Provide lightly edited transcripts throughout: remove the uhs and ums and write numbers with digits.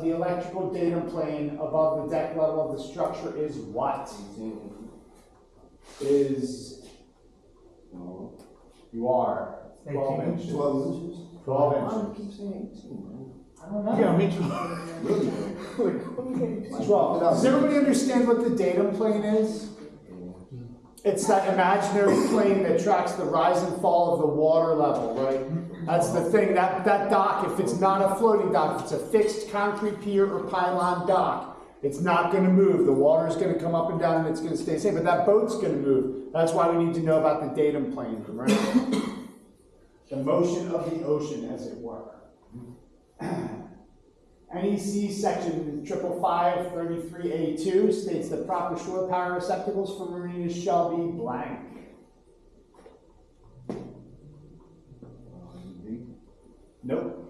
the electrical datum plane above the deck level of the structure is what? Is, you are 12 inches. 12 inches? 12 I inches. keep saying 18, man. I don't know. Yeah, me too. Really? 12. Does everybody understand what the datum plane is? It's that imaginary plane that tracks the rise and fall of the water level, right? That's the thing, that dock, if it's not a floating dock, if it's a fixed concrete pier or pylon dock, it's not gonna move. The water's gonna come up and down and it's gonna stay safe, but that boat's gonna move. That's why we need to know about the datum plane, right? The motion of the ocean, as it were. NEC section 555-33A2 states that proper shore power receptacles for marinas shall be blank. Nope.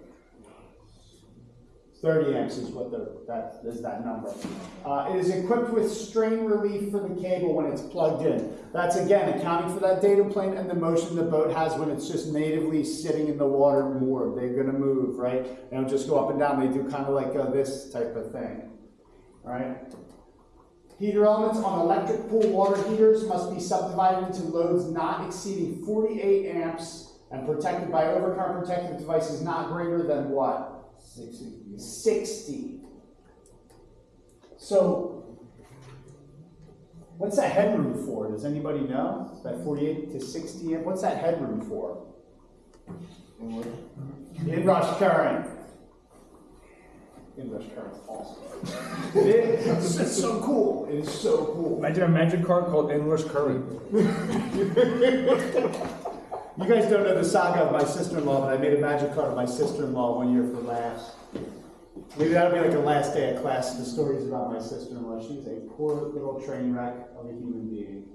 30 amps is what that number. It is equipped with strain relief for the cable when it's plugged in. That's again accounting for that datum plane and the motion the boat has when it's just natively sitting in the water moored. They're going to move, right? They don't just go up and down. They do kind of like this type of thing, right? Heater elements on electric pool water heaters must be subdivided into loads not exceeding 48 amps and protected by overcurrent protective devices not greater than what? 60. So, what's that headroom for? Does anybody know? That 48 to 60 amp? What's that headroom for? Inrush current. Inrush current's awesome. It's so cool. It is so cool. Imagine a magic card called Endless Current. You guys don't know the saga of my sister-in-law, but I made a magic card of my sister-in-law one year for laughs. Maybe that'll be like a last day of class, the stories about my sister-in-law. She's a poor little train wreck of a human being.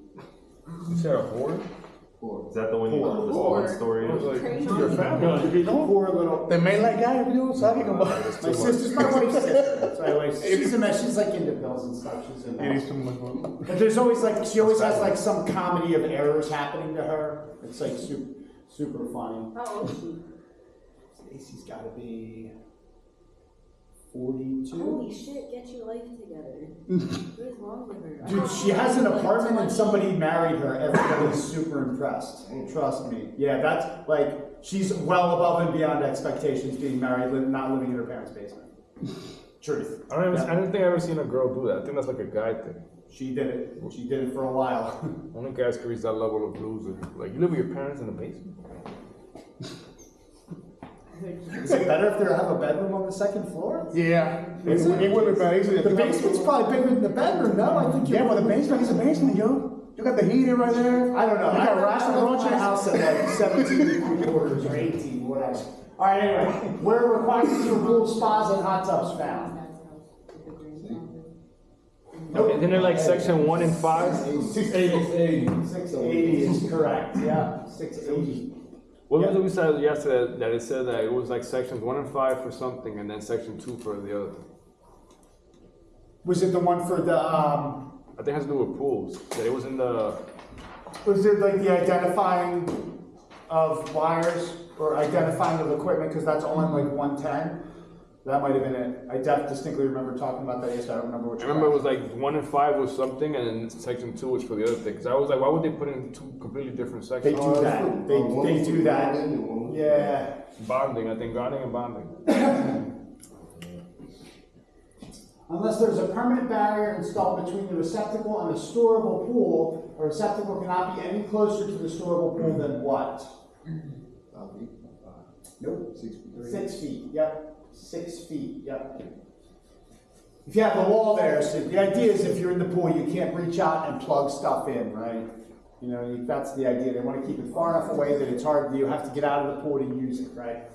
You said a whore? Is that the one you told the one story? Your family. Poor little. The man like guy, you know, talking about. My sister's my wife's sister. That's my wife's. She's a mess. She's like into pills and stuff. She's a mess. But there's always like, she always has like some comedy of errors happening to her. It's like super funny. How old is she? Stacy's got to be 42. Holy shit, get your life together. What is wrong with her? Dude, she has an apartment and somebody married her. Everybody's super impressed. Trust me. Yeah, that's like, she's well above and beyond expectations being married, not living in her parents' basement. Truth. I don't think I've ever seen a girl do that. I think that's like a guy thing. She did it. She did it for a while. Only guys can reach that level of loser. Like, you live with your parents in the basement? Is it better if they have a bedroom on the second floor? Yeah. Is it? It would be better. The basement's probably bigger than the bedroom, no? I think Yeah, well, the basement is a basement, yo. You got the heater right there. I don't know. You got I racks left and my house at like 17 quarters or 18, whatever. All right, anyway. Where requirements for pool spas and hot tubs found? Nope. Isn't it like section 1 and 5? 680. 680 is correct, yeah. 680. What was it we said yesterday that it said that it was like sections 1 and 5 for something and then section 2 for the other? Was it the one for the, I think it has to do with pools. That it was in the. was it like the identifying of wires or identifying of equipment, because that's only like 110? That might have been it. I distinctly remember talking about that yesterday. I don't remember which I remember it was like 1 and 5 was something, and then section 2 was for the other thing. Because I was like, why would they put it in 2 completely different They sections? do that. They do that. Yeah. Bonding, I think bonding and bonding. Unless there's a permanent barrier installed between the receptacle and a storable pool, a receptacle cannot be any closer to the storable pool than what? Nope. 6 feet. 6 feet. Yep. 6 feet. Yep. If you have a wall there, so the idea is if you're in the pool, you can't reach out and plug stuff in, right? You know, that's the idea. They want to keep it far enough away that it's hard. You have to get out of the pool to use it, right?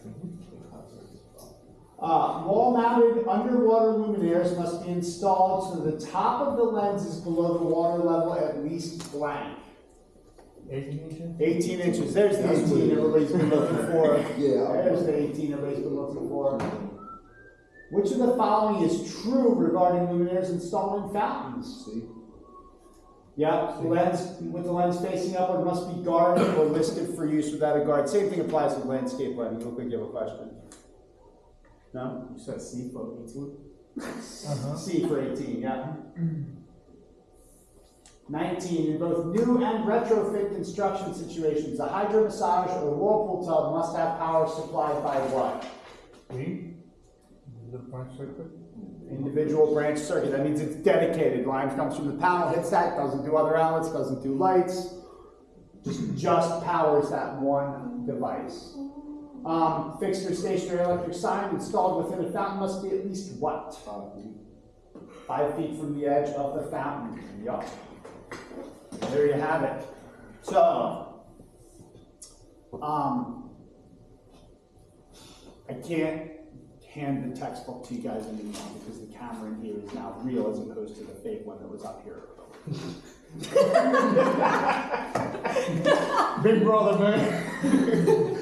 Wall-mounted underwater luminaires must be installed so the top of the lens is below the water level at least blank. 18 inches? 18 inches. There's the 18 everybody's been looking for. Yeah. There's the 18 everybody's been looking for. Which of the following is true regarding luminaires installed in fountains? See? Yeah, lens with the lens facing upward must be guarded or listed for use without a guard. Same thing applies to landscape lighting. You look like you have a question. No? You said C for 18? C for 18, yeah. 19, in both new and retrofit construction situations, the hydro massage or the whirlpool tub must have power supplied by what? The branch circuit? Individual branch circuit. That means it's dedicated. Line comes from the panel, hits that, doesn't do other outlets, doesn't do lights. Just powers that one device. Fixed or stationary electric sign installed within a fountain must be at least what? 5 feet from the edge of the fountain. Yup. There you have it. So, I can't hand the textbook to you guys anymore because the camera in here is now real as opposed to the fake one that was up here. Big brother, man.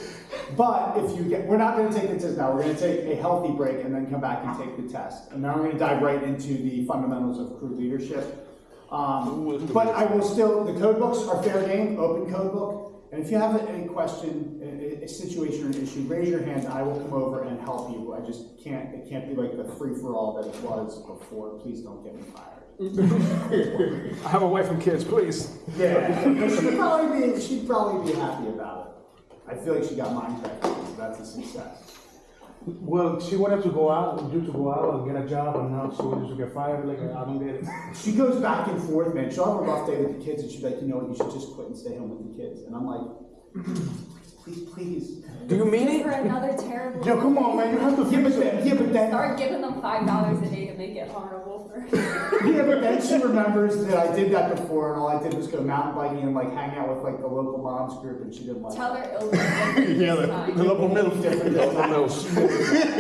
But if you get, we're not going to take the test now. We're going to take a healthy break and then come back and take the test. And now we're going to dive right into the fundamentals of crew leadership. But I will still, the code books are fair game, open code book. And if you have any question, a situation or an issue, raise your hand. I will come over and help you. I just can't, it can't be like the free-for-all that it was before. Please don't get me fired. I have a wife and kids, please. Yeah, she'd probably be happy about it. I feel like she got mine correctly, so that's a success. Well, she wanted to go out, you to go out and get a job, and now she wanted to get fired. Like, I don't get it. She goes back and forth, man. She'll have a rough day with the kids, and she's like, you know what, you should just quit and stay home with the kids. And I'm like, please. Do you mean Give her it? another terrible. Yo, come on, man, you have to fix it. Yeah, but then, Start giving them $5 a day to make it horrible for her. yeah, but then she remembers that I did that before, and all I did was go mountain biking and like hang out with like the local moms group, and she didn't like Tell it. her it'll be different this time. The local middle. Different this time.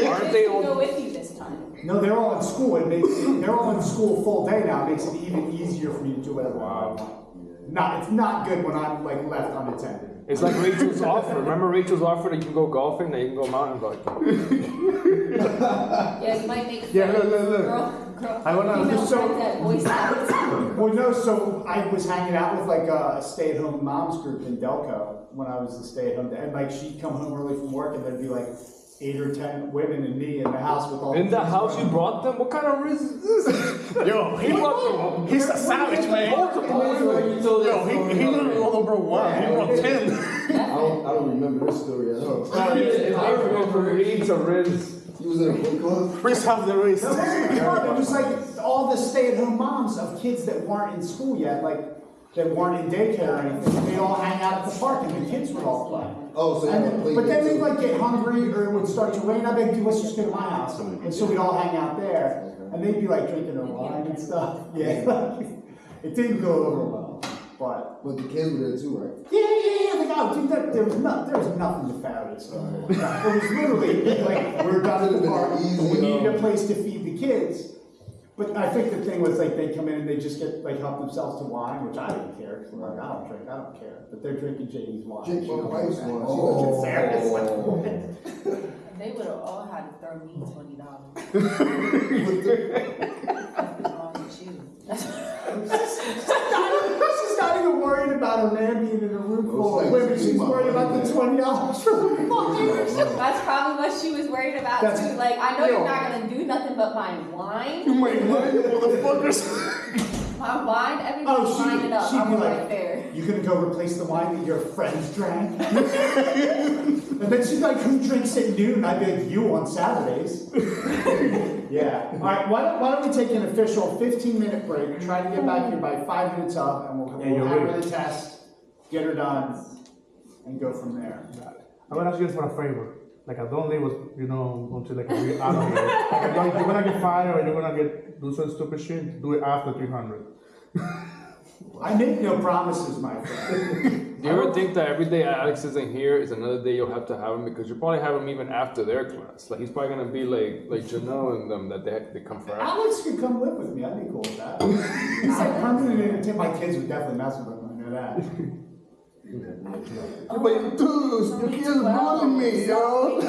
Aren't they Go all? with you this time. No, they're all in school. They're all in school full day now. It makes it even easier for me to do whatever I want. It's not good when I'm like left unattended. It's like Rachel's offer. Remember Rachel's offer that you can go golfing, that you can go mountain biking. Yeah, you might make Yeah, look. girl, I wanna- female so- friends at Boy Scouts. Well, no, so I was hanging out with like a stay-at-home moms group in Delco when I was the stay-at-home, and like she'd come home early from work, and there'd be like 8 or 10 women and me in the house with all. In the house you brought them? What kind of risk is this? Yo, He brought them. he's a savage, man. Yo, he literally all over one. He brought 10. I don't remember this story at all. I remember from Reed to Riz. He was in a book club. Chris have the race. It was like all the stay-at-home moms of kids that weren't in school yet, like that weren't in daycare or anything. They'd all hang out at the park, and the kids would all play. Oh, so But then they'd like get hungry or it would start to rain. I'd be like, dude, let's just go to my house. And so we'd all hang out there. And they'd be like drinking their wine and stuff. Yeah, like, it didn't go over well. But the kids were there too, right? yeah. Like, oh, dude, there was nothing nefarious. It was literally like we were done at the park. We needed a place to feed the kids. But I think the thing was like they come in and they just get like help themselves to wine, which I didn't care because I'm like I don't drink, I don't care. But they're drinking Jamie's wine. Drink She my don't wife's drink wine. that. She looks at Sarah, it's like, They would have all had to throw me $20. She's not even worried about her man being in a room full of women. She's worried about the $20 for the wine. That's probably what she was worried about That's- too. Like, I know you're not gonna do nothing but my wine. Wait, what? Motherfuckers. My wine, everybody's lining up. she'd I'm be right like, there. you gonna go replace the wine that your friends drank? And then she's like, who drinks at noon? I'd be like, you on Saturdays. Yeah. All right, why don't we take an official 15-minute break, try to get back here by 5 minutes up, and we'll you're have her right. the test, get her done, and go from there. I'm gonna ask you for a favor. Like, I don't leave us, until like we're out of here. Like, you're gonna get fired or you're gonna do some stupid shit. Do it after 300. I make no promises, my friend. Do you ever think that every day Alex isn't here is another day you'll have to have him because you'll probably have him even after their class? Like he's probably gonna be like Janelle and them that they come for. Alex could come live with me. I'd be cool with that. He's like permanent entertainment. My kids would definitely mess with him. I know that. But dude, your kids bullying me, yo.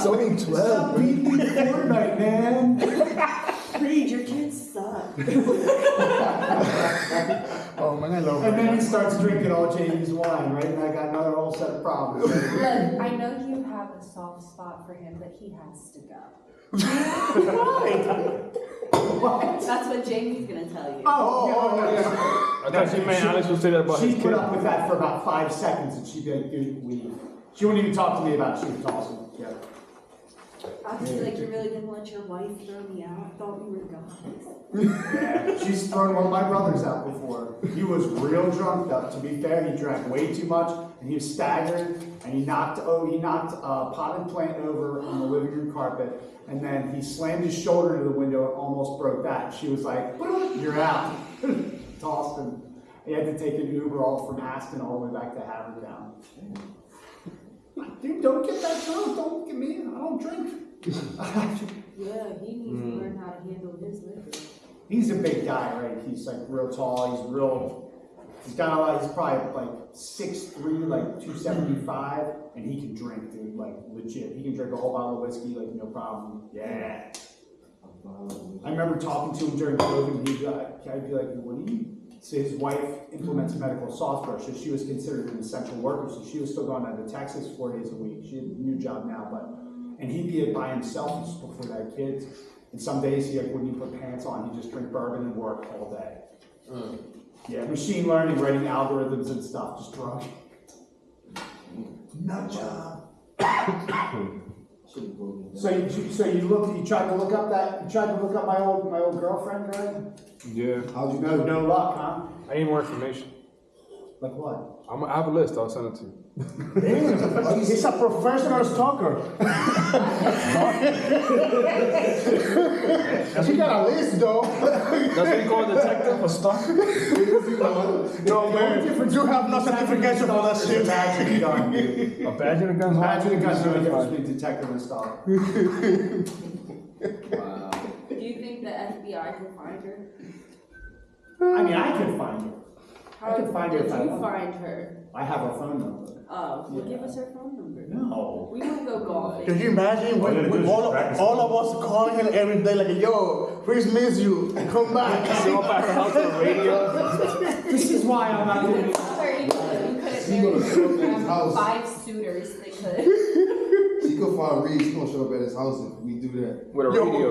So in 12. Stop beating me at Fortnite, man. Reed, your kids suck. Oh man, I love And then he starts drinking all Jamie's wine, right? And I got another whole set of problems. Look, I know you have a soft spot for him, but he has to go. What? That's what Jamie's gonna tell you. I thought you meant Alex would say that about his She'd put kid. up with that for about 5 seconds and she'd be like, dude, leave. She wouldn't even talk to me about it. She was awesome. Yeah. I was like, you're really gonna let your wife throw me out? I thought we were guys. Yeah. She's thrown one of my brothers out before. He was real drunk though. To be fair, he drank way too much and he was staggering and he knocked a potted plant over on the living room carpet and then he slammed his shoulder into the window and almost broke that. She was like, you're out. Tossed him. He had to take an Uber all from Aston all the way back to Havertown. Dude, don't get that drunk. Don't look at me. I don't drink. Yeah, he needs to learn how to handle his liquor. He's a big guy, right? He's like real tall. He's got a lot. He's probably like 6'3", like 275, and he can drink, dude. Like legit. He can drink a whole bottle of whiskey, like no problem. Yeah. I remember talking to him during COVID, and I'd be like, what do you? So his wife implements medical software, so she was considered an essential worker, so she was still going down to Texas 4 days a week. She had a new job now, and he'd be by himself just before they had kids. And some days he wouldn't even put pants on, he'd just drink bourbon and work all day. Yeah, machine learning, writing algorithms and stuff, just drunk. Nut job. So you tried to look up my old girlfriend, Greg? Yeah. How'd you No, do? no luck, huh? I need more information. Like what? I have a list. I'll send it to you. He's a professional stalker. She got a list though. That's what you call a detective, a stalker? No man, you have no certification for that shit. Imagine a gun, dude. A badge and a gun. Imagine a gun, the difference between detective and stalker. Wow. Do you think the FBI can find her? I mean, I could find her. I could find her did if I you want. find her? I have her phone number. Oh, well, Yeah. give us her phone number. No. We want to go golfing. Can you imagine All you gotta do is all practice. of us calling him every day like, yo, please miss you, come back. Go back out to the radio. This is why I'm not You doing could tell her you She gonna couldn't show up at marry his house. 5 suitors. They could. She could find Reed. She gonna show up at his house if we do that. With a radio.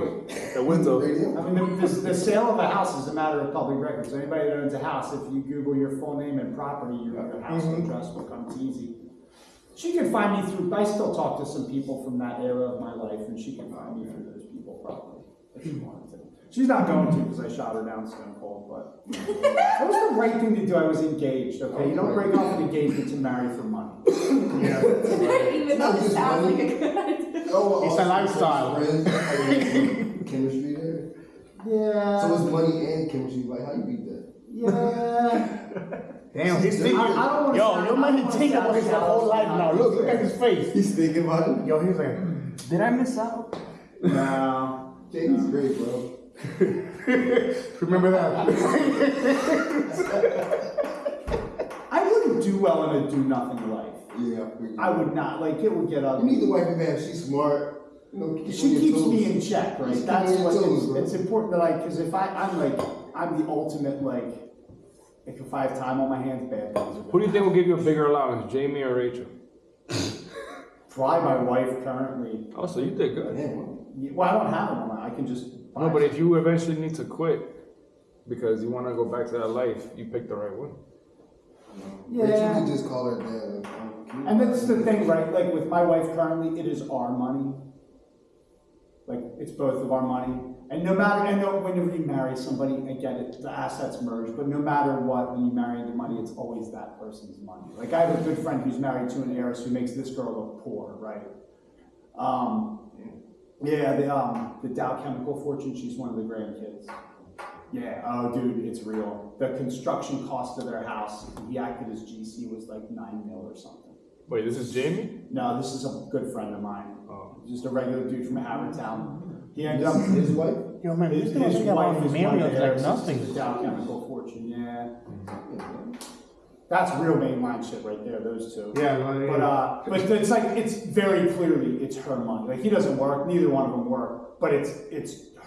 The window. Radio? I mean, the sale of a house is a matter of public record. So anybody that owns a house, if you Google your full name and property, your house address becomes easy. She can find me through, I still talk to some people from that era of my life, and she can find me through those people probably, if she wanted to. She's not going to, because I shot her down stone cold, but that was the right thing to do. I was engaged, okay? You don't break off an engagement to marry for money. Even though it just sounds money. like a good idea. Oh, It's a lifestyle. Friends, chemistry there. Yeah. So it's money and chemistry. Like, how you beat that? Yeah. Damn, he's I thinking. don't wanna Yo, sound- your man I is don't thinking wanna about his sound whole life now. Look at his face. He's thinking about it. Yo, he's like, did I miss out? No. Jamie's great, bro. Remember that? I wouldn't do well in a do-nothing life. Yeah, I would not. Like, it would get You ugly. need the wifey, man. She's smart. You know, keep She on your keeps toes. me in check, right? Keep That's on your what toes, bro. it's important that because if I'm the ultimate, like if I have time on my hands, bad things are Who do you think will give you a bigger allowance, Jamie or Rachel? Probably my wife currently. Oh, so you did good. Damn, Well, I don't have them. I can just buy No, but if you eventually need to quit because you want to go back to that life, you picked the right one. Rachel yeah. could just call her dad. And that's the thing, right? Like with my wife currently, it is our money. Like it's both of our money. And no matter, I know whenever you marry somebody, I get it, the assets merge, but no matter what, when you marry into money, it's always that person's money. Like I have a good friend who's married to an heiress who makes this girl look poor, right? The Dow Chemical fortune, she's one of the grandkids. Yeah, oh dude, it's real. The construction cost of their house, he acted as GC, was like 9 mil or something. Wait, this is Jamie? No, this is a good friend of mine. Oh. Just a regular dude from Havertown. He ended up, His wife? Yo, man, his this thing is wife about is one of millions the like heiresses to nothing. the Dow Chemical fortune, yeah. That's real mainline shit right there, those two. Yeah, But it's like, it's very clearly, it's her money. Like, he doesn't work, neither one of them work, but it's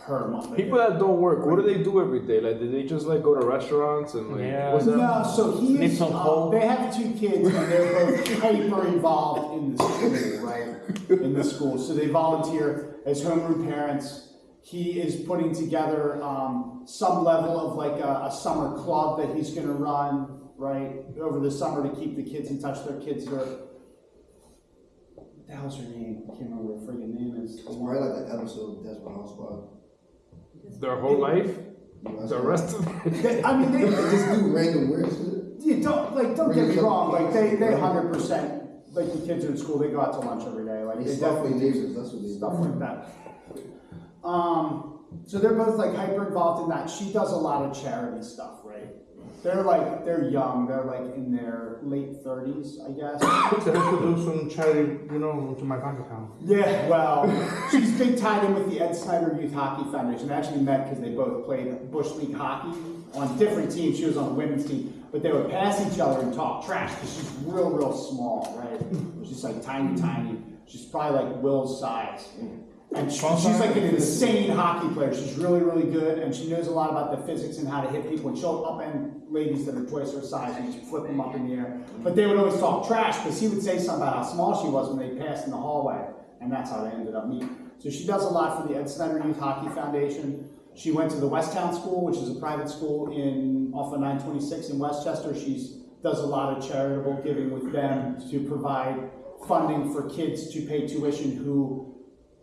her money. Like, People that don't work, what do they do every day? Like, do they just like go to restaurants and like, Yeah. what's that? No, so he Need is, some coal? they have 2 kids and they're both hyper involved in the school, right? In the school. So they volunteer as homeroom parents. he is putting together some level of like a summer club that he's going to run, right, over the summer to keep the kids in touch. Their kids are, what the hell's her name? I can't remember what her friggin' name is. It's right like that episode of Desperate Housewives. Their whole life? The rest of I mean, They just do random weird shit. you don't get me wrong. Like they 100%. Like the kids are in school, they go out to lunch every day. Like They they stuff definitely their do neighbors, that's what they do. stuff like that. So they're both like hyper involved in that. She does a lot of charity stuff, right? They're young. They're like in their late 30s, I guess. So I have to do some charity, you know, to my bank account. Yeah, well, she's big tied in with the Ed Snyder Youth Hockey Foundation. They actually met because they both played Bush League hockey on different teams. She was on the women's team, but they would pass each other and talk trash because she's real small, right? She's like tiny. She's probably like Will's size. And she's like an insane hockey player. She's really good, and she knows a lot about the physics and how to hit people. And she'll upend ladies that are twice her size and she'd flip them up in the air. But they would always talk trash because he would say something about how small she was when they passed in the hallway, and that's how they ended up meeting. So she does a lot for the Ed Snyder Youth Hockey Foundation. She went to the Westtown School, which is a private school off of 926 in Westchester. She does a lot of charitable giving with them to provide funding for kids to pay tuition who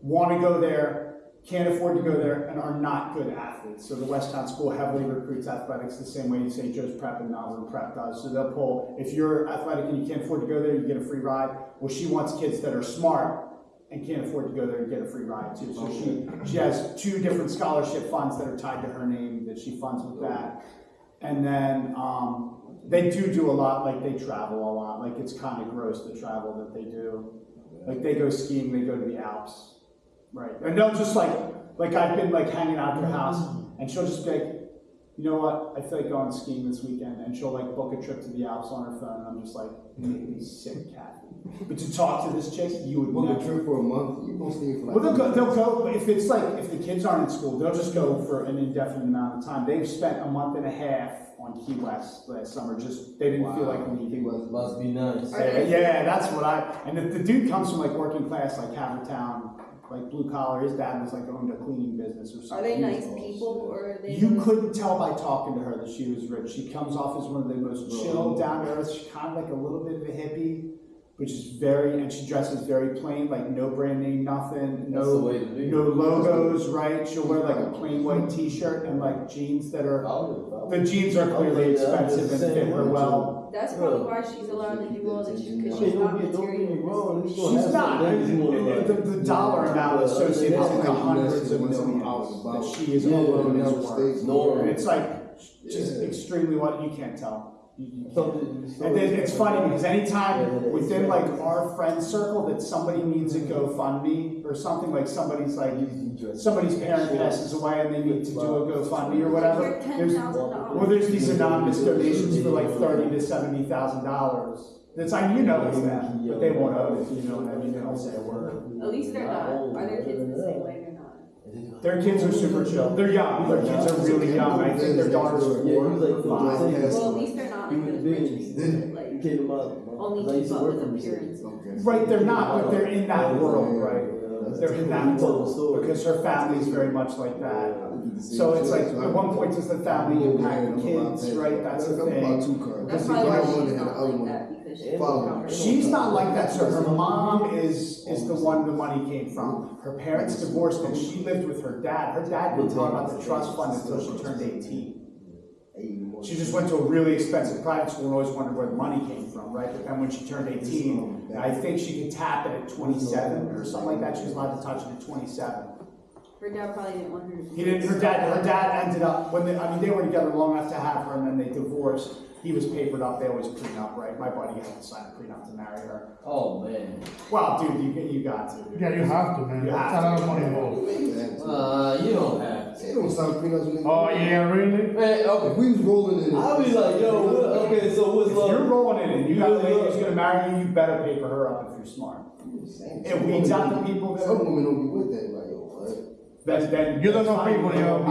want to go there, can't afford to go there, and are not good athletes. So the Westtown School heavily recruits athletics the same way St. Joe's Prep and Malvern Prep does. So they'll pull, if you're athletic and you can't afford to go there, you get a free ride. Well, she wants kids that are smart and can't afford to go there and get a free ride too. So she has 2 different scholarship funds that are tied to her name that she funds with that. And then they do a lot, like they travel a lot. Like it's kind of gross the travel that they do. Like they go skiing, they go to the Alps. Right, and they'll just like I've been like hanging out at their house, and she'll just be like, you know what, I feel like going skiing this weekend, and she'll like book a trip to the Alps on her phone, and I'm just like, you make me sick, Kathy. But to talk to this chick, you would Book a never. trip for a month, you gonna stay for like. Well, they'll go, if it's like, if the kids aren't in school, they'll just go for an indefinite amount of time. They've spent a month and a half on Key West last summer, just, they didn't feel like leaving. Must be nice. Yeah, that's what and the dude comes from like working class, like Havertown, like blue collar. His dad was like owned a cleaning business or something. Are they nice people, or are they? You couldn't tell by talking to her that she was rich. She comes off as one of the most chill, down to earth. She's kind of like a little bit of a hippie, which is and she dresses very plain, like no brand name, nothing, no logos, right? She'll wear like a plain white t-shirt and like jeans that are, the jeans are clearly expensive and fit her well. That's probably why she's allowed to do all this, because she's not materialistic. She's not. The dollar amount associated is in the hundreds of millions that she is alone is worth. And it's like, she's extremely you can't tell. And then it's funny because anytime within like our friend circle that somebody needs a GoFundMe or something, like somebody's parent passes away and they need to do a GoFundMe or whatever, there's these anonymous donations for like $30,000 to $70,000. It's like, you know it's that, but they won't own it, you know what I mean? They don't say a word. At least they're not. Are their kids the same way or not? Their kids are super chill. They're young. Their kids are really young. I think their daughter's 4 or 5. Well, at least they're not like those rich people, like only keep up with appearances. Right, they're not, but they're in that world, right? They're in that world because her family is very much like that. So it's like at one point does the family impact the kids, right? That's the thing. That's probably why she's not like that, because She's not like that. So her mom is the one the money came from. Her parents divorced and she lived with her dad. Her dad didn't tell her about the trust fund until she turned 18. She just went to a really expensive private school and always wondered where the money came from, right? But then when she turned 18, I think she could tap it at 27 or something like that. She was allowed to touch it at 27. her dad probably didn't want her to. He didn't. Her dad ended up they were together long enough to have her, and then they divorced. He was papered up. They always prenup, right? My buddy had to sign a prenup to marry her. Oh man. Well, dude, you got to. Dude. Yeah, you have to, man. You That's have a lot to. of money involved. You don't have to. They don't sound prenups when they. Oh yeah, really? Man, okay. If we was rolling in it. I'll be like, yo, okay, so what's If love? you're rolling in it, you got a lady who's gonna marry you. You better paper her up if you're smart. It weeds out the people that. Some women don't be with that, like, yo, what? Then You don't know people, yo.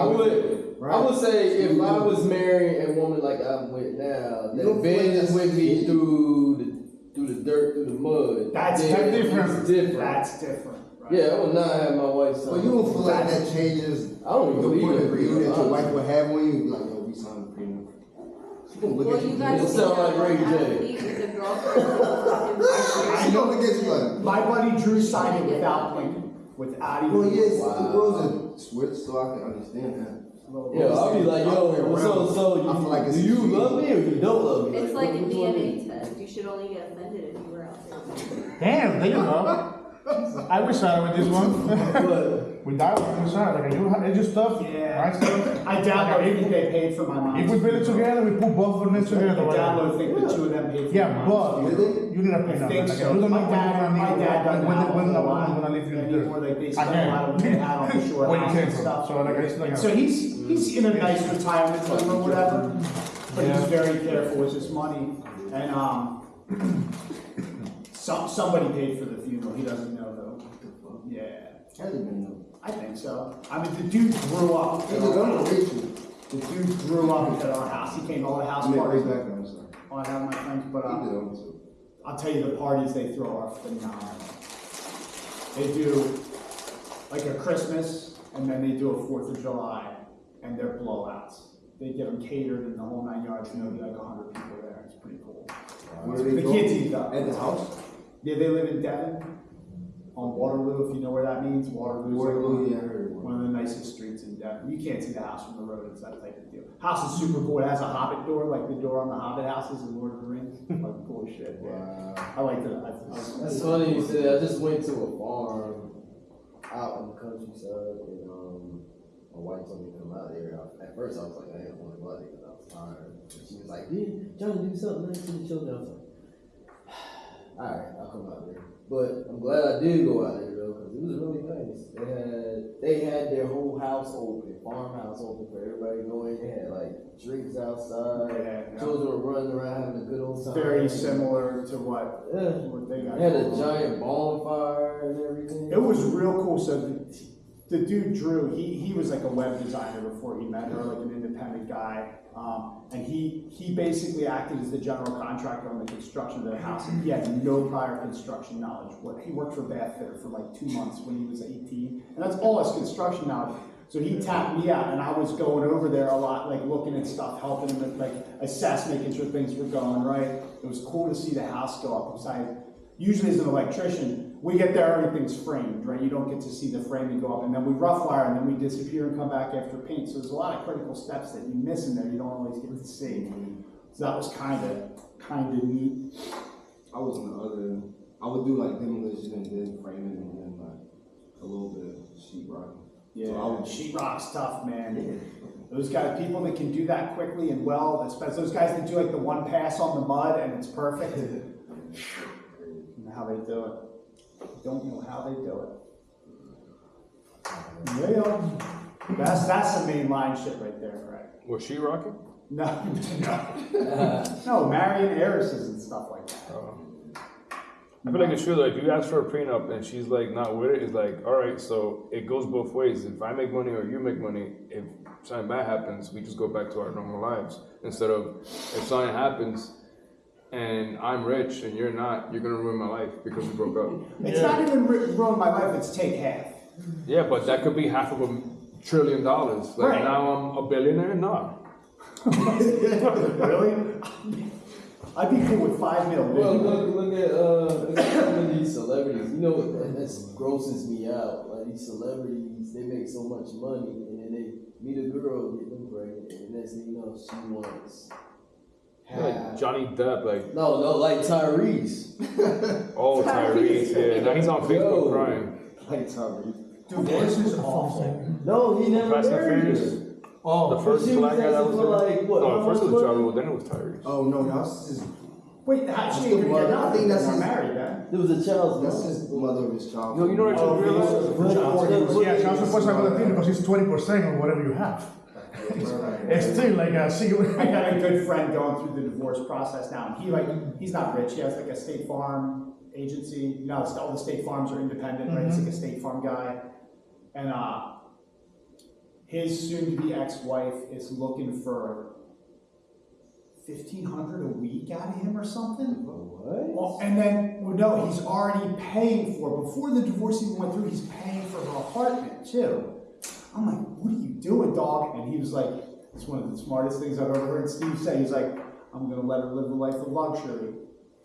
I would say if I was marrying a woman like I'm with now, that been is with me through the dirt, through the mud. That's then different. it's different. That's different. Right? Yeah, I would not have my wife sign. But you don't feel like that changes I don't the even believe point in of view prenup, that your wife honestly. would have on you? Be like, yo, we signed a prenup. She gonna look Well, at you. you guys It sound like Ray have J. to be with the girlfriend. She gonna look at you like, My buddy Drew signed it without blinking, without even. well, yes, Wow. the girls are switch, so I can understand that. Yeah, I'll be like, yo, so I feel like it's do you sweet. love me or you don't love me? It's like a which one is it? DNA test. You should only get offended if you were out there. Damn, there you go. I wish I with this one. But With that one, wish I like it's just stuff. Yeah. My stuff. I download think they paid for my mom's. If we build it together, we put both of them I together. whatever. download think the two of them paid for Yeah, my but mom's. you need a I prenup. think Like, so. you don't know My when you're dad gonna need doesn't when have when a the lot woman's gonna leave you anymore. there. Like they still have a lot of what they had on the shore Where you house came and from. stuff. So like it's like So he's in a nice retirement home or whatever, but he's Yeah. very careful with his money. And somebody paid for the funeral. He doesn't know though. Yeah, Hasn't been no. I think so. I mean, the dude grew up. Either them or Rachel. The dude grew up at our house. He came to all the house I mean, parties. right back, I'm sorry. I have my friends, but Either them too. I'll tell you the parties they throw are phenomenal. They do like a Christmas, and then they do a 4th of July, and they're blowouts. They get them catered and the whole 9 yards, and there'll be like 100 people there. It's pretty cool. Where do they The go? kids eat up. At the house? Yeah, they live in Devon, on Waterloo, if you know where that means. Waterloo's Waterloo, yeah, I heard it. one of the nicest streets in Devon. You can't see the house from the road, it's that type of deal. House is super cool. It has a Hobbit door, like the door on the Hobbit houses in Lord of the Rings. Like cool as shit. Yeah. Wow. I like that. That's funny you said that. I just went to a farm out in the countryside and my wife told me to come out there. At first I was like, I didn't want to go out there because I was tired. And she was like, dude, trying to do something nice to the children. I was like, alright, I'll come out there. But I'm glad I did go out there though, because it was really nice. They had their whole house open, farmhouse open for everybody to go in. They had like drinks outside. Yeah. Children were running around having a good old time. Very similar to what they got. They had a giant bonfire and everything. It was real cool. So the dude Drew, he was like a web designer before he met her, like an independent guy. And he basically acted as the general contractor on the construction of the house. And he had no prior construction knowledge. He worked for Bathfitter for like 2 months when he was 18. And that's all his construction knowledge. So he tapped me out, and I was going over there a lot, like looking at stuff, helping him like assess, making sure things were going right. It was cool to see the house go up. Besides, usually as an electrician, we get there, everything's framed, right? You don't get to see the framing go up, and then we rough wire, and then we disappear and come back after paint. So there's a lot of critical steps that you miss in there. You don't always get to see. So that was kind of neat. I was on the other end. I would do like demolition and then framing and then like a little bit of sheetrock. Yeah, So sheetrock's tough, man. Those guys, people that can do that quickly and well, especially those guys that do like the one pass on the mud and it's perfect. How they do it. Don't know how they do it. Yeah, that's the main line shit right there, right? Was she rocking? No, no, marrying heiresses and stuff like that. I feel like it's true though. If you ask for a prenup and she's like not with it, it's like, all right, so it goes both ways. If I make money or you make money, if something bad happens, we just go back to our normal lives. Instead of if something happens and I'm rich and you're not, you're gonna ruin my life because we broke up. It's not even ruin my life. It's take half. Yeah, but that could be $500 billion. Like Right. now I'm a billionaire. No. Really? I'd be cool with $5 million. Well, look at some of these celebrities. You know what that grosses me out? Like these celebrities, they make so much money, and then they meet a girl, get them pregnant, and next thing you know, she wants Like Johnny Depp, like no, like Tyrese. oh Tyrese, yeah. Now he's on Facebook Yo. crying. like Tyrese. Divorce is awful. No, he never Fast and married Furious. her. Oh, The first she black was guy that asking was for there. like, what, No, how first it much was money? John, then it was Tyrese. Oh no, that's his. Wait, how she even get out? I think that's They're his- married, then. There was a child's That's mother. his mother of his child. No, you know what I Oh, realized? yeah, child support's another thing because it's 20% of whatever you have. It's still like a single. I got a good friend going through the divorce process now, and he's not rich. He has like a State Farm agency. You know, all the State Farms are independent, right? He's like a State Farm guy, and his soon-to-be ex-wife is looking for 1,500 a week out of him or something. What? Well, and then, well, no, he's already paying for, before the divorce even went through, he's paying for her apartment too. I'm like, what are you doing, dog? And he was like, it's one of the smartest things I've ever heard Steve say. He's like, I'm gonna let her live a life of luxury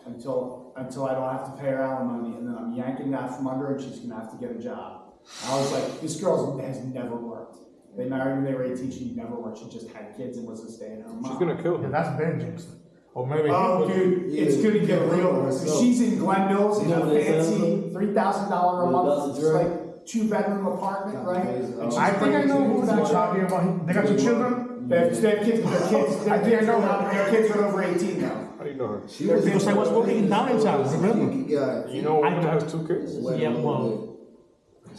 until I don't have to pay her alimony, and then I'm yanking that from under her, and she's gonna have to get a job. I was like, this girl has never worked. They married when they were 18, she never worked, she just had kids and was a stay-at-home mom. She's gonna kill Yeah, him. that's vengeance. Or maybe Oh, dude, it's gonna get real. She's in Glen Mills in a fancy $3,000 a month, it's like 2-bedroom apartment, right? And she's I think I know who bringing you're talking about. They got 2 children? They have kids, their kids are over 18 now. How do you know her? Because I was working in downtown, remember? Yeah. You know a woman that has 2 kids? Yeah, well.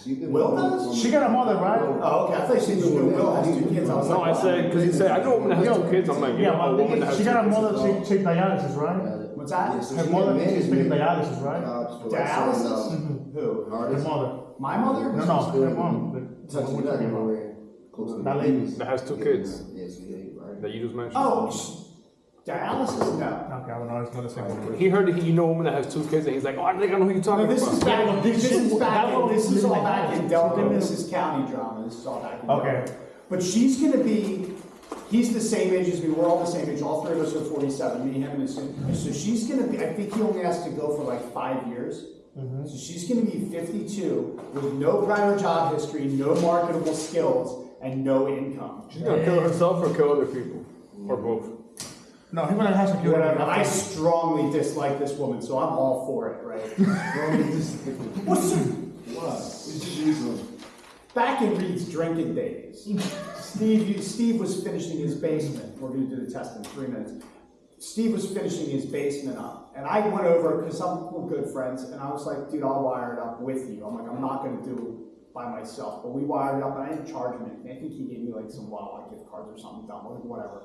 Will does? She got a mother, right? Oh, okay, I thought you said you knew Will has 2 kids. I was No, like, I said, because he said, I know a woman that has 2 kids. I'm like, you Yeah, know a woman that but has she 2 got a kids. mother take dialysis, right? what's that? Her mother is taking dialysis, right? Dialysis? Who? Her mother. My mother? No, no, her mom. The one we're talking about. That lady. That has 2 kids Yes, we ate, right? that you just mentioned. Oh, dialysis? No. Okay, I don't know, it's not the same one. He heard that you know a woman that has 2 kids, and he's like, oh, I think I know who you're No, talking this is about. back, this is all back in Delaware, This this is county drama, this is all back in Okay. Delaware. But she's gonna be, he's the same age as me, we're all the same age, all 3 of us are 47, me, him, and his, so she's gonna be, I think he only has to go for like 5 years. So she's gonna be 52 with no prior job history, no marketable skills, and no income. She's gonna kill herself or kill other people, or both. No, he gonna have security. Whatever, I strongly dislike this woman, so I'm all for it, right? What's the, back in Reed's drinking days, Steve was finishing his basement. We're gonna do the test in 3 minutes. Steve was finishing his basement up, and I went over, because we're good friends, and I was like, dude, I'll wire it up with you. I'm like, I'm not gonna do it by myself, but we wired it up, and I didn't charge him anything. I think he gave me like some Wawa gift cards or something dumb, or whatever.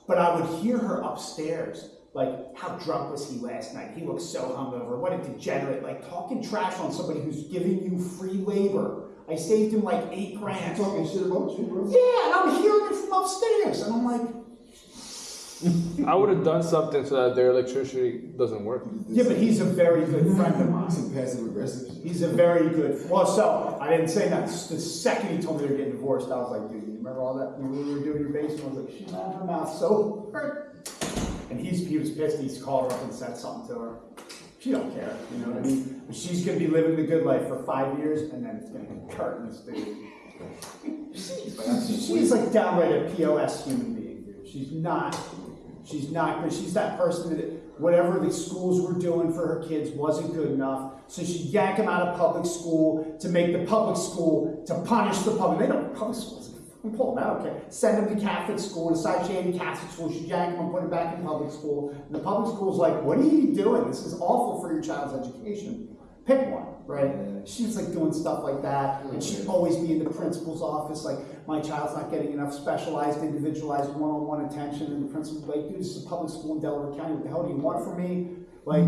But I would hear her upstairs, like, how drunk was he last night? He looked so hungover. What a degenerate, like, talking trash on somebody who's giving you free labor. I saved him like $8 grand. Talking shit about you, bro. Yeah, and I'm hearing it from upstairs, and I'm like, I would have done something so that their electricity doesn't work. yeah, but he's a very good friend of mine. Some passive aggressive shit. He's a very good, well, so, I didn't say that. The second he told me they were getting divorced, I was like, dude, you remember all that, when we were doing your basement? I was like, she's out of her mouth so hurt. And he was pissed, he's called her up and said something to her. She don't care, you know what I mean? But she's gonna be living the good life for 5 years, and then it's gonna be curtains, dude. She's like downright a POS human being, dude. She's not, but she's that person that whatever the schools were doing for her kids wasn't good enough, so she'd yank them out of public school to make the public school, to punish the public. They don't, public schools, I'm pulling that, okay. Send them to Catholic school, decide she hated Catholic school, she'd yank them and put them back in public school. And the public school's like, what are you doing? This is awful for your child's education. Pick one, right? She was like doing stuff like that, and she'd always be in the principal's office, like, my child's not getting enough specialized, individualized, one-on-one attention, and the principal's like, dude, this is a public school in Delaware County, what the hell do you want from me? Like,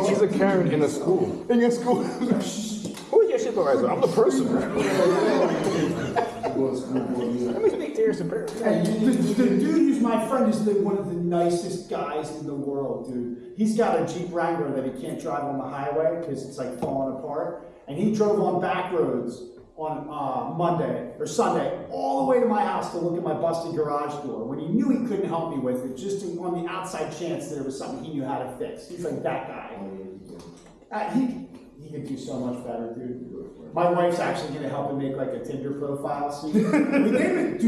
She's a Karen in a school. In your school. Who's your supervisor? I'm the person. Let me speak to your superior. hey, the dude who's my friend is one of the nicest guys in the world, dude. He's got a Jeep Wrangler that he can't drive on the highway because it's like falling apart, and he drove on back roads on Monday or Sunday all the way to my house to look at my busted garage door when he knew he couldn't help me with it, just on the outside chance there was something he knew how to fix. He's like that guy. He could do so much better, dude. My wife's actually gonna help him make like a Tinder profile. See, they've been married.